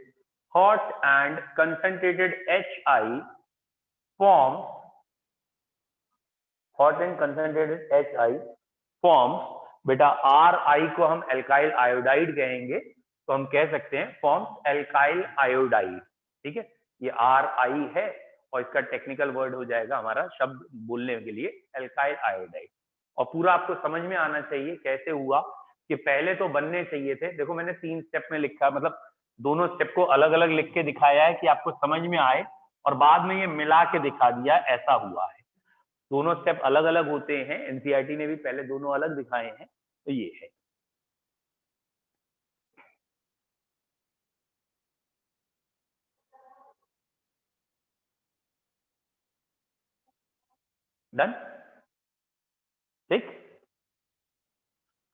hot and concentrated HI forms, hot and concentrated HI forms, बेटा RI को हम एल्काइल आयोडाइड कहेंगे, तो हम कह सकते हैं फॉर्म्स एल्काइल आयोडाइड। ठीक है, ये RI है और इसका टेक्निकल वर्ड हो जाएगा हमारा शब्द बोलने के लिए एल्काइल आयोडाइड। और पूरा आपको समझ में आना चाहिए कैसे हुआ, कि पहले तो बनने चाहिए थे, देखो मैंने 3 स्टेप में लिखा, मतलब दोनों स्टेप को अलग अलग लिख के दिखाया है कि आपको समझ में आए, और बाद में ये मिला के दिखा दिया, ऐसा हुआ है। दोनों स्टेप अलग अलग होते हैं, एनसीईआरटी ने भी पहले दोनों अलग दिखाए हैं, तो ये है। डन, ठीक।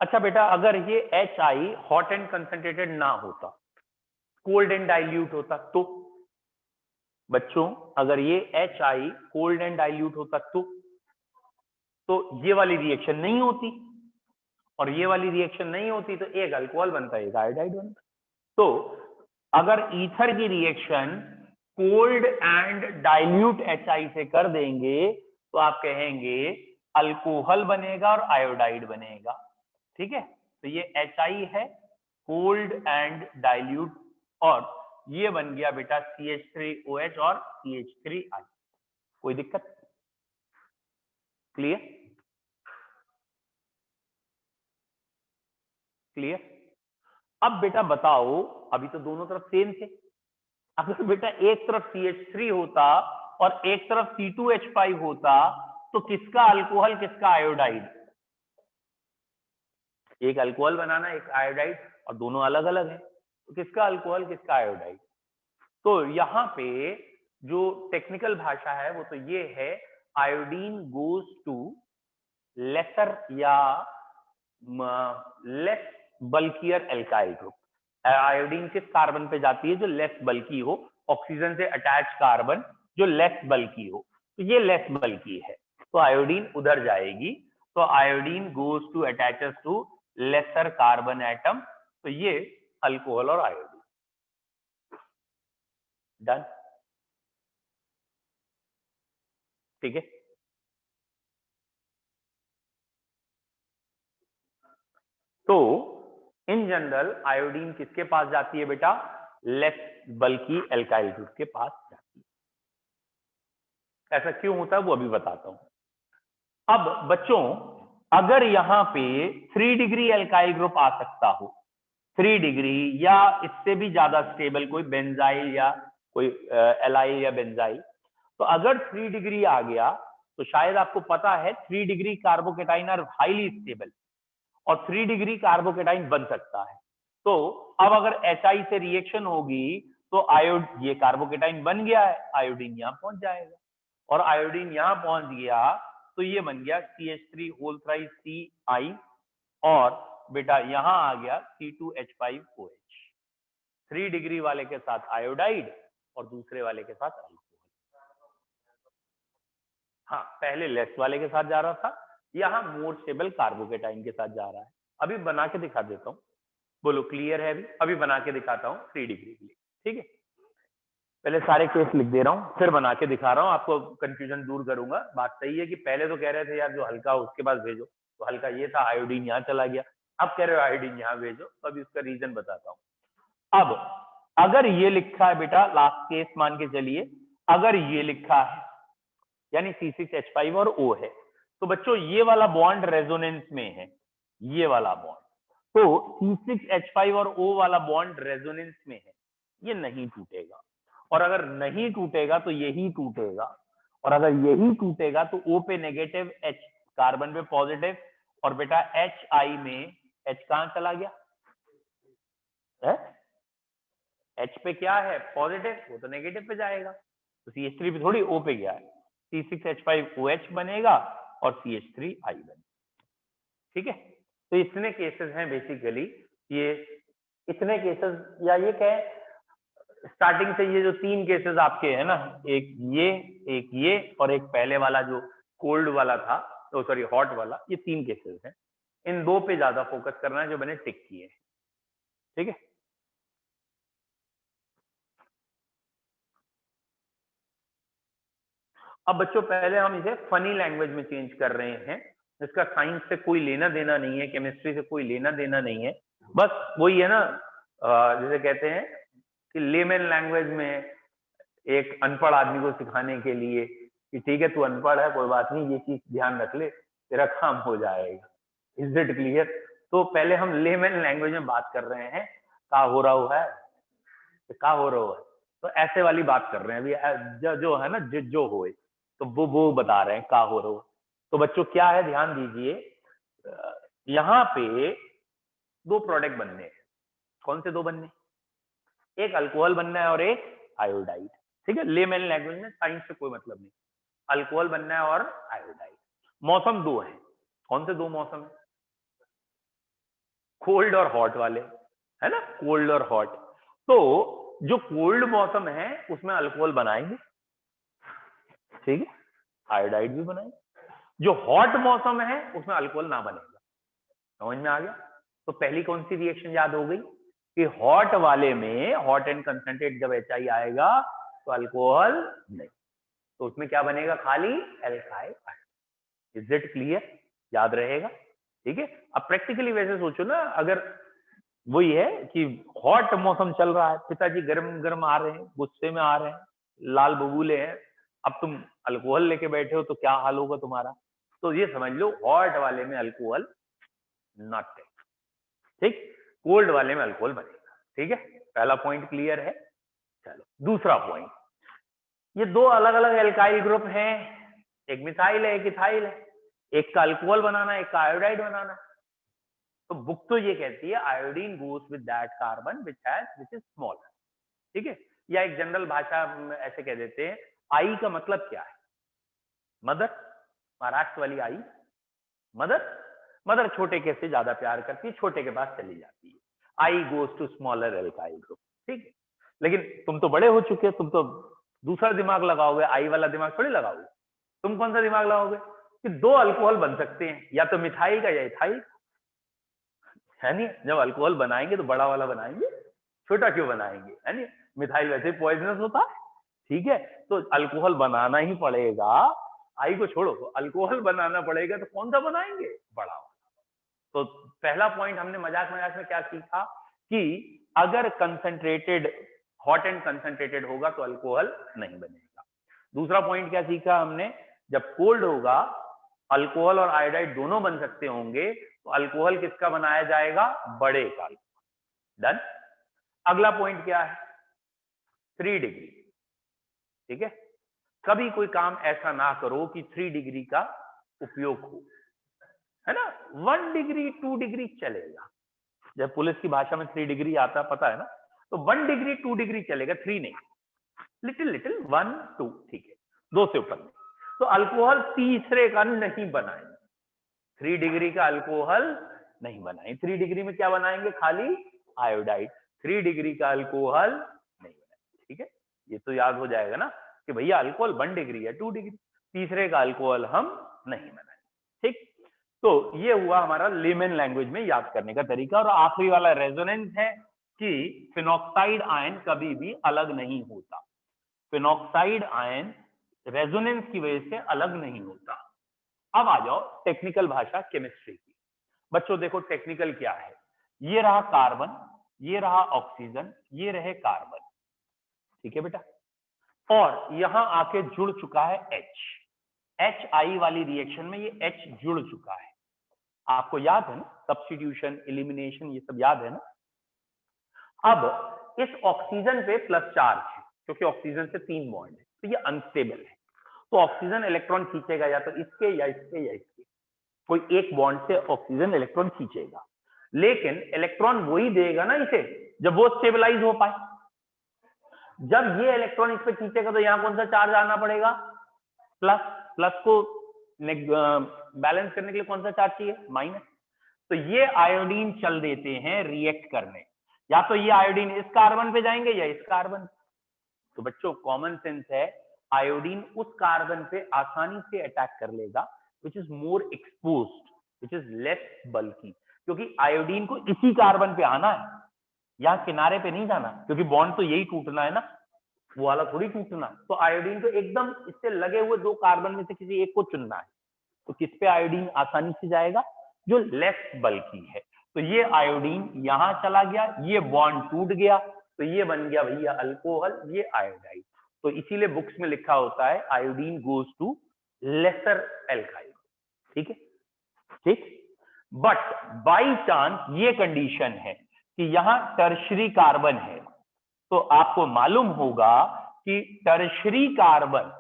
अच्छा बेटा, अगर ये HI हॉट एंड कंसंट्रेटेड ना होता, कोल्ड एंड डाइल्यूट होता तो? बच्चों, अगर ये HI कोल्ड एंड डाइल्यूट होता तो ये वाली रिएक्शन नहीं होती, और ये वाली रिएक्शन नहीं होती तो एक अल्कोहल बनता है, एक आयोडाइड बनता। तो अगर ईथर की reaction cold and dilute HI से कर देंगे तो आप कहेंगे अल्कोहल बनेगा और आयोडाइड बनेगा, ठीक है। तो ये HI है, कोल्ड एंड डाइल्यूट, और ये बन गया बेटा CH3OH और CH3I। कोई दिक्कत? क्लियर? क्लियर? अब बेटा बताओ, अभी तो दोनों तरफ सेम थे, अगर बेटा एक तरफ CH3 होता और एक तरफ C2H5 होता तो किसका अल्कोहल किसका आयोडाइड? एक अल्कोहल बनाना, एक आयोडाइड, और दोनों अलग अलग है, तो किसका अल्कोहल किसका आयोडाइड? तो यहाँ पे जो टेक्निकल भाषा है वो तो ये है, आयोडीन गोज टू लेसर या less bulkier alkyl group. Iodine किस कार्बन पे जाती है? जो लेस बल्की हो, ऑक्सीजन से अटैच कार्बन जो लेस बल्की हो, तो ये लेस बल्की है, तो आयोडीन उधर जाएगी। तो iodine goes to attaches to lesser carbon atom, तो ये अल्कोहल और आयोडीन। डन, ठीक है। तो इन जनरल आयोडीन किसके पास जाती है बेटा? लेस बल्की एल्काइल ग्रुप के पास जाती है। ऐसा क्यों होता है वो अभी बताता हूं। अब बच्चों, अगर यहां पे 3 डिग्री एल्काइल ग्रुप आ सकता हो, 3 डिग्री या इससे भी ज्यादा स्टेबल, कोई बेंजाइल या कोई एलाइल या बेंजाइल, तो अगर 3 डिग्री आ गया तो शायद आपको पता है 3 degree carbocation are highly stable, और 3 डिग्री कार्बोकेटाइन बन सकता है। तो अब अगर HI से रिएक्शन होगी तो आयोड, ये कार्बोकेटाइन बन गया है, आयोडीन यहां पहुंच जाएगा, और आयोडीन यहां पहुंच गया तो ये बन गया CH3 होल थ्राइस CI, और बेटा यहां आ गया C2H5OH। 3 डिग्री वाले के साथ आयोडाइड और दूसरे वाले के साथ अल्कोहल। हाँ, पहले लेस वाले के साथ जा रहा था, यहाँ मोर स्टेबल कार्बोकेटाइन के साथ जा रहा है। अभी बना के दिखा देता हूँ, बोलो क्लियर है? अभी बना के दिखाता हूँ 3 डिग्री के लिए, ठीक है। पहले सारे केस लिख दे रहा हूँ, फिर बना के दिखा रहा हूँ, आपको कंफ्यूजन दूर करूंगा। बात सही है कि पहले तो कह रहे थे यार जो हल्का उसके पास भेजो, तो हल्का ये था, आयोडीन यहाँ चला गया। अब कह रहे हो आयोडीन यहाँ भेजो, तो अभी उसका रीजन बताता हूँ। अब अगर ये लिखा है बेटा, लास्ट केस मान के चलिए, अगर ये लिखा है यानी C6H5 और O है, तो बच्चों ये वाला बॉन्ड रेजोनेंस में है, ये वाला बॉन्ड, तो C6H5 और O वाला बॉन्ड रेजोनेंस में है, ये नहीं टूटेगा, और अगर नहीं टूटेगा तो यही टूटेगा, और अगर यही टूटेगा तो O पे नेगेटिव, H कार्बन पे पॉजिटिव, और बेटा HI में H कहां चला गया है? H पे क्या है? पॉजिटिव, वो तो नेगेटिव पे जाएगा, तो CH3 पे थोड़ी O पे गया है, C6H5OH बनेगा और CH3I बनेगा, ठीक है। तो इतने केसेस हैं बेसिकली, ये इतने केसेस, या ये कहें स्टार्टिंग से ये जो 3 केसेस आपके हैं ना, एक ये और एक पहले वाला जो कोल्ड वाला था, तो सॉरी हॉट वाला, ये 3 केसेस हैं। इन 2 पे ज्यादा फोकस करना है जो मैंने टिक किए, ठीक है। अब बच्चों पहले हम इसे फनी लैंग्वेज में चेंज कर रहे हैं, जिसका साइंस से कोई लेना देना नहीं है, केमिस्ट्री से कोई लेना देना नहीं है, बस वही है ना, जैसे कहते हैं कि लेमन लैंग्वेज में एक अनपढ़ आदमी को सिखाने के लिए कि ठीक है तू अनपढ़ है, कोई बात नहीं, ये चीज ध्यान रख ले, तेरा काम हो जाएगा। Is it clear? तो पहले हम लेमन लैंग्वेज में बात कर रहे हैं, का हो रहा है, का हो रहा है, तो ऐसे वाली बात कर रहे हैं अभी, जो है ना, जो होए, तो वो बता रहे हैं का हो रहा है। तो बच्चों क्या है, ध्यान दीजिए, यहाँ पे 2 प्रोडक्ट बनने हैं। कौन से 2 बनने? एक अल्कोहल बनना है और एक आयोडाइड, ठीक है। लेमन लैंग्वेज में, साइंस से कोई मतलब नहीं। अल्कोहल बनना है और आयोडाइड। मौसम दो है, कौन से दो मौसम है? कोल्ड और हॉट वाले, है ना, कोल्ड और हॉट। तो जो कोल्ड मौसम है उसमें अल्कोहल बनाएंगे, ठीक है, आयोडाइड भी बनाएंगे। जो हॉट मौसम है उसमें अल्कोहल ना बनेगा। समझ में आ गया? तो पहली कौन सी रिएक्शन याद हो गई कि हॉट वाले में हॉट एंड कंसंट्रेट जब HI आएगा तो अल्कोहल नहीं, तो उसमें क्या बनेगा? खाली एल्काइल। Is it clear? याद रहेगा, ठीक है। अब प्रैक्टिकली वैसे सोचो ना, अगर वही है कि हॉट मौसम चल रहा है, पिताजी गर्म गर्म आ रहे हैं, गुस्से में आ रहे हैं, लाल बबूले हैं, अब तुम अल्कोहल लेके बैठे हो तो क्या हाल होगा तुम्हारा? तो ये समझ लो हॉट वाले में अल्कोहल नॉट है, ठीक, कोल्ड वाले में अल्कोहल बनेगा, ठीक है। पहला पॉइंट क्लियर है। चलो दूसरा पॉइंट, ये दो अलग अलग एल्काइल ग्रुप हैं, एक मिथाइल है एक इथाइल है, एक का अल्कोहल बनाना है एक का आयोडाइड बनाना है। तो बुक तो ये कहती है iodine goes with that carbon which is smaller, ठीक है। या एक जनरल भाषा में ऐसे कह देते हैं, आई का मतलब क्या है? मदर, महाराष्ट्र वाली आई, मदर, मदर छोटे के से ज्यादा प्यार करती है, छोटे के पास चली जाती है। I goes to smaller alkyl group, ठीक है। लेकिन तुम तो बड़े हो चुके हो, तुम तो दूसरा दिमाग लगाओगे, आई वाला दिमाग थोड़ी लगाओगे। तुम कौन सा दिमाग लगाओगे कि दो अल्कोहल बन सकते हैं, या तो मिथाइल का या इथाइल, है नहीं? जब अल्कोहल बनाएंगे तो बड़ा वाला बनाएंगे, छोटा क्यों बनाएंगे, है नहीं? मिथाइल वैसे ही पॉइजनस होता है, ठीक है। तो अल्कोहल बनाना ही पड़ेगा, आई को छोड़ो, अल्कोहल बनाना पड़ेगा तो कौन सा बनाएंगे? बड़ा वाला। तो पहला पॉइंट हमने मजाक मजाक में क्या सीखा कि अगर कंसंट्रेटेड, हॉट एंड कंसंट्रेटेड होगा तो अल्कोहल नहीं बनेगा। दूसरा पॉइंट क्या सीखा हमने, जब कोल्ड होगा अल्कोहल और आयोडाइड दोनों बन सकते होंगे, तो अल्कोहल किसका बनाया जाएगा? बड़े का। डन। अगला पॉइंट क्या है? 3 डिग्री, ठीक है। कभी कोई काम ऐसा ना करो कि 3 डिग्री का उपयोग हो, है ना। 1 डिग्री 2 डिग्री चलेगा, जब पुलिस की भाषा में 3 डिग्री आता पता है ना, तो 1 डिग्री 2 डिग्री चलेगा, 3 नहीं, लिटिल लिटिल 1 2, ठीक है, 2 से ऊपर नहीं। तो अल्कोहल तीसरे का नहीं बनाएंगे, 3 डिग्री का अल्कोहल नहीं बनाएंगे। 3 डिग्री में क्या बनाएंगे? खाली आयोडाइड। 3 डिग्री का अल्कोहल नहीं बनाएंगे, ठीक है। ये तो याद हो जाएगा ना कि भैया अल्कोहल 1 डिग्री है 2 डिग्री, तीसरे का अल्कोहल हम नहीं बनाएंगे, ठीक। तो ये हुआ हमारा लेमन लैंग्वेज में याद करने का तरीका। और आखिरी वाला रेजोनेंस है कि फिनॉक्साइड आयन कभी भी अलग नहीं होता, फिनॉक्साइड आयन रेजोनेंस की वजह से अलग नहीं होता। अब आ जाओ टेक्निकल भाषा केमिस्ट्री की। बच्चों देखो टेक्निकल क्या है, ये रहा कार्बन, ये रहा ऑक्सीजन, ये रहे कार्बन, ठीक है बेटा। और यहां आके जुड़ चुका है HI वाली रिएक्शन में ये H जुड़ चुका है, आपको याद है ना, सब्स्टिट्यूशन, एलिमिनेशन, ये सब याद है ना। अब इस ऑक्सीजन पे प्लस चार्ज है, क्योंकि ऑक्सीजन से 3 बॉन्ड है, तो ये अनस्टेबल है। तो ऑक्सीजन इलेक्ट्रॉन खींचेगा या तो इसके या इसके या इसके, कोई एक बॉन्ड से ऑक्सीजन इलेक्ट्रॉन खींचेगा, लेकिन इलेक्ट्रॉन वही देगा ना इसे जब वो स्टेबलाइज हो पाए। जब ये इलेक्ट्रॉन इस पे खींचेगा तो यहां कौन सा चार्ज आना पड़ेगा? प्लस। प्लस को बैलेंस करने के लिए कौन सा चार्ज चाहिए? माइनस। तो ये आयोडीन चल देते हैं रिएक्ट करने, या तो ये आयोडीन इस कार्बन पे जाएंगे या इस कार्बन। तो बच्चों कॉमन सेंस है, आयोडीन उस कार्बन पे आसानी से अटैक कर लेगा which is more exposed, which is less bulky, क्योंकि आयोडीन को इसी कार्बन पे आना है, यहाँ किनारे पे नहीं जाना, क्योंकि बॉन्ड तो यही टूटना है ना, वो वाला थोड़ी टूटना। तो आयोडीन को एकदम इससे लगे हुए 2 कार्बन में से किसी एक को चुनना है, तो किस पे आयोडीन आसानी से जाएगा? जो लेस बल्की है। तो ये आयोडीन यहां चला गया, ये बॉन्ड टूट गया, तो ये बन गया भैया अल्कोहल, ये आयोडाइड। तो इसीलिए बुक्स में लिखा होता है iodine goes to lesser alkyl, ठीक है, ठीक। बट बाई चांस ये कंडीशन है कि यहां टर्शरी कार्बन है, तो आपको मालूम होगा कि टर्शरी कार्बन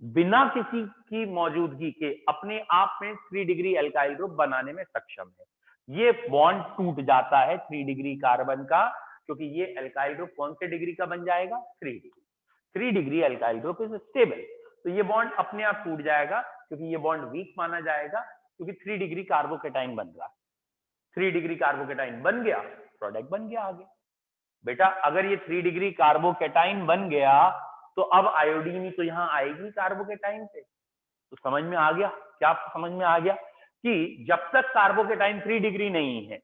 बिना किसी की मौजूदगी के अपने आप में 3 डिग्री एल्काइल ग्रुप बनाने में सक्षम है। ये बॉन्ड टूट जाता है 3 डिग्री कार्बन का, क्योंकि ये एल्काइल ग्रुप कौन से डिग्री का बन जाएगा? 3 degree. 3 degree alkyl group is stable. तो ये बॉन्ड अपने आप टूट जाएगा, क्योंकि ये बॉन्ड वीक माना जाएगा, क्योंकि 3 डिग्री कार्बोकेटाइन बन रहा। 3 डिग्री कार्बोकेटाइन बन गया, प्रोडक्ट बन गया आगे। बेटा अगर ये 3 डिग्री कार्बोकेटाइन बन गया तो अब आयोडीन ही तो यहाँ आएगी कार्बोकेटाइन से। तो समझ में आ गया, क्या आपको समझ में आ गया कि जब तक कार्बोकेटाइन 3 डिग्री नहीं है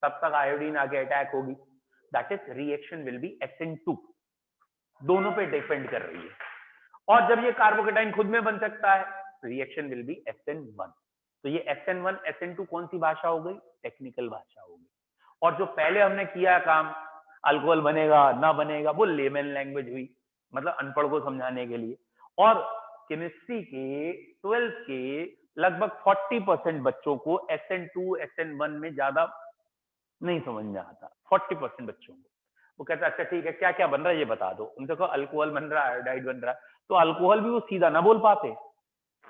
तब तक आयोडीन आगे अटैक होगी। That is reaction will be SN2, दोनों पे डिपेंड कर रही है। और जब ये कार्बोकेटाइन खुद में बन सकता है, रिएक्शन विल बी SN1। तो ये SN1 SN2 कौन सी भाषा हो गई? टेक्निकल भाषा हो गई। और जो पहले हमने किया काम, अल्कोहल बनेगा ना बनेगा, वो लेमन लैंग्वेज हुई, मतलब अनपढ़ को समझाने के लिए। और केमिस्ट्री के 12th के लगभग 40% बच्चों को SN2 SN1 में ज्यादा नहीं समझ में आता। 40% बच्चों को वो कहता है अच्छा ठीक है क्या क्या बन रहा है ये बता दो। उनसे कहो अल्कोहल बन रहा है, आयोडाइड बन रहा है, तो अल्कोहल भी वो सीधा ना बोल पाते,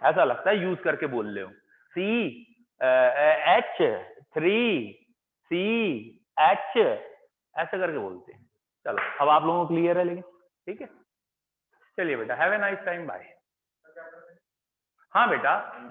ऐसा लगता है यूज करके बोल रहे हो। CH3CH ऐसे करके बोलते हैं। चलो अब आप लोगों को क्लियर है, लेकिन ठीक है, चलिए बेटा, have a nice time, bye. हाँ बेटा।